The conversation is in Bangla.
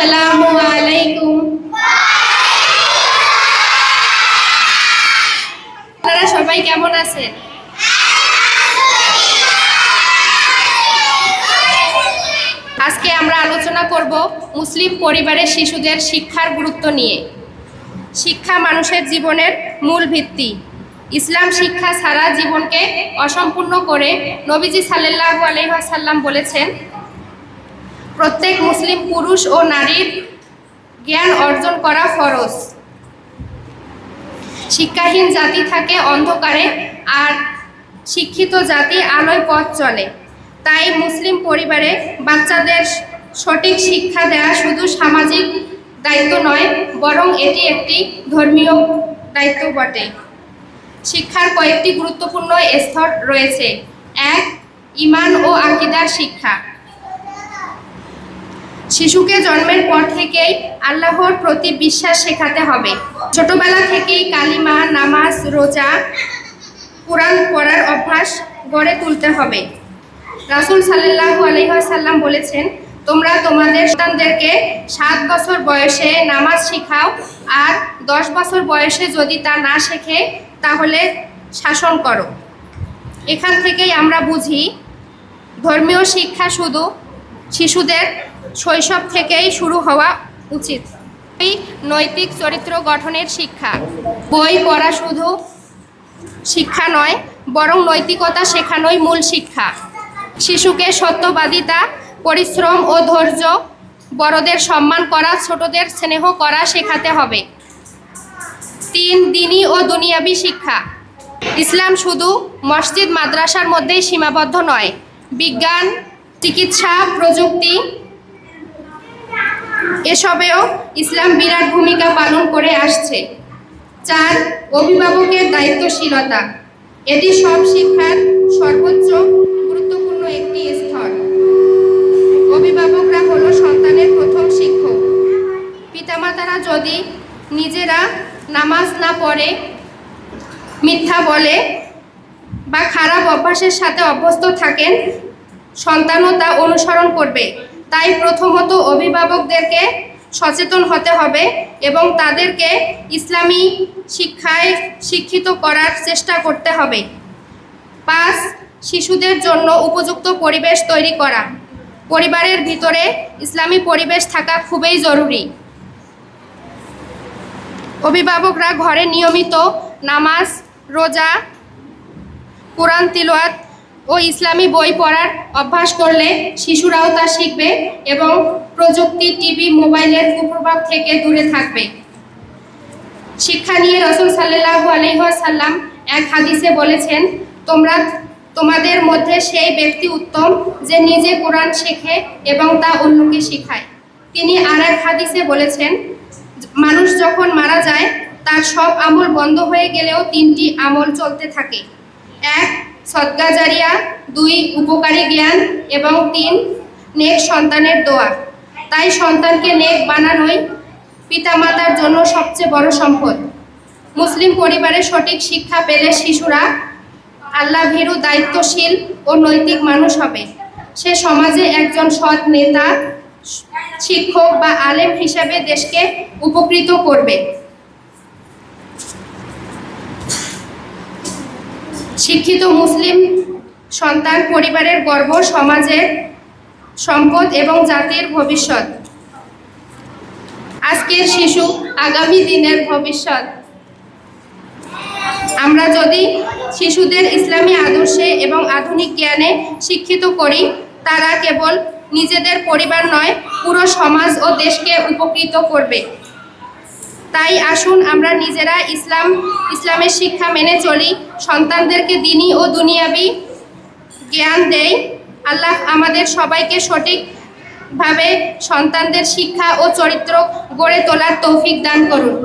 আসসালামু আলাইকুম। আপনারা সবাই কেমন আছেন? আজকে আমরা আলোচনা করব মুসলিম পরিবারের শিশুদের শিক্ষার গুরুত্ব নিয়ে। শিক্ষা মানুষের জীবনের মূল ভিত্তি। ইসলাম শিক্ষা ছাড়া জীবনকে অসম্পূর্ণ করে নবীজি সাল্লাল্লাহু আলাইহি ওয়াসাল্লাম বলেছেন, প্রত্যেক মুসলিম পুরুষ ও নারীর জ্ঞান অর্জন করা ফরজ। শিক্ষাহীন জাতি থাকে অন্ধকারে, আর শিক্ষিত জাতি আলোয় পথ চলে। তাই মুসলিম পরিবারে বাচ্চাদের সঠিক শিক্ষা দেওয়া শুধু সামাজিক দায়িত্ব নয়, বরং এটি একটি ধর্মীয় দায়িত্ব বটে। শিক্ষার কয়েকটি গুরুত্বপূর্ণ স্তর রয়েছে। ১. ঈমান ও আকীদার শিক্ষা। শিশুকে জন্মের পর থেকেই আল্লাহর প্রতি বিশ্বাস শেখাতে হবে। ছোটবেলা থেকেই কালিমা, নামাজ, রোজা, কোরআন পড়ার অভ্যাস গড়ে তুলতে হবে। রাসূল সাল্লাল্লাহু আলাইহি ওয়াসাল্লাম বলেছেন, তোমরা তোমাদের সন্তানদেরকে 7 বছর বয়সে নামাজ শিখাও, আর 10 বছর বয়সে যদি তা না শেখে তাহলে শাসন করো। এখান থেকেই আমরা বুঝি, ধর্মীয় শিক্ষা শুধু শিশুদের শৈশব থেকেই শুরু হওয়া উচিত। এই নৈতিক চরিত্র গঠনের শিক্ষা। বই পড়া শুধু শিক্ষা নয়, বরং নৈতিকতা শেখানোই মূল শিক্ষা। শিশুকে সত্যবাদিতা, পরিশ্রম ও ধৈর্য, বড়দের সম্মান করা, ছোটদের স্নেহ করা শেখাতে হবে। ৩. দ্বীনি ও দুনিয়াবি শিক্ষা। ইসলাম শুধু মসজিদ মাদ্রাসার মধ্যেই সীমাবদ্ধ নয়, বিজ্ঞান, চিকিৎসা, প্রযুক্তি এসবেও ইসলাম বিরাট ভূমিকা পালন করে আসছে। ৪. অভিভাবকের দায়িত্বশীলতা। এটি সব শিক্ষার সর্বোচ্চ গুরুত্বপূর্ণ একটি স্তর। অভিভাবকরা হলো সন্তানের প্রথম শিক্ষক। পিতামাতারা যদি নিজেরা নামাজ না পড়ে, মিথ্যা বলে বা খারাপ অভ্যাসের সাথে অভ্যস্ত থাকেন, সন্তানও তা অনুসরণ করবে। তাই প্রথমত অভিভাবকদেরকে সচেতন হতে হবে এবং তাদেরকে ইসলামী শিক্ষায় শিক্ষিত করার চেষ্টা করতে হবে। ৫. শিশুদের জন্য উপযুক্ত পরিবেশ তৈরি করা। পরিবারের ভিতরে ইসলামী পরিবেশ থাকা খুবই জরুরি। অভিভাবকরা ঘরে নিয়মিত নামাজ, রোজা, কোরআন তিলাওয়াত ও ইসলামী বই পড়ার অভ্যাস করলে শিশুরাও তা শিখবে এবং প্রযুক্তি, টিভি, মোবাইলের কুপ্রভাব থেকে দূরে থাকবে। শিক্ষা নিয়ে রাসূল সাল্লাল্লাহু আলাইহি ওয়াসাল্লাম এক হাদিসে বলেছেন, তোমাদের মধ্যে সেই ব্যক্তি উত্তম যে নিজে কোরআন শেখে এবং তা অন্যকে শেখায়। তিনি আর এক হাদিসে বলেছেন, মানুষ যখন মারা যায় তার সব আমল বন্ধ হয়ে গেলেও 3টি আমল চলতে থাকে। ১. সদকা জারিয়া, 2. উপকারী জ্ঞান এবং 3. নেক সন্তানের দোয়া। তাই সন্তানকে নেক বানানোই পিতামাতার জন্য সবচেয়ে বড় সম্পদ। মুসলিম পরিবারে সঠিক শিক্ষা পেলে শিশুরা আল্লাহভীরু, দায়িত্বশীল ও নৈতিক মানুষ হবে। সে সমাজে একজন সৎ নেতা, শিক্ষক বা আলেম হিসেবে দেশকে উপকৃত করবে। শিক্ষিত মুসলিম সন্তান পরিবারের গর্ব, সমাজের সম্পদ এবং জাতির ভবিষ্যৎ। আজকের শিশু আগামী দিনের ভবিষ্যৎ। আমরা যদি শিশুদের ইসলামী আদর্শে এবং আধুনিক জ্ঞানে শিক্ষিত করি, তারা কেবল নিজেদের পরিবার নয়, পুরো সমাজ ও দেশকে উপকৃত করবে। তাই আসুন আমরা নিজেরা ইসলামের শিক্ষা মেনে চলি, সন্তানদেরকে দ্বীনি ও দুনিয়াবি জ্ঞান দেই। আল্লাহ আমাদের সবাইকে সঠিকভাবে সন্তানদের শিক্ষা ও চরিত্র গড়ে তোলার তৌফিক দান করুন।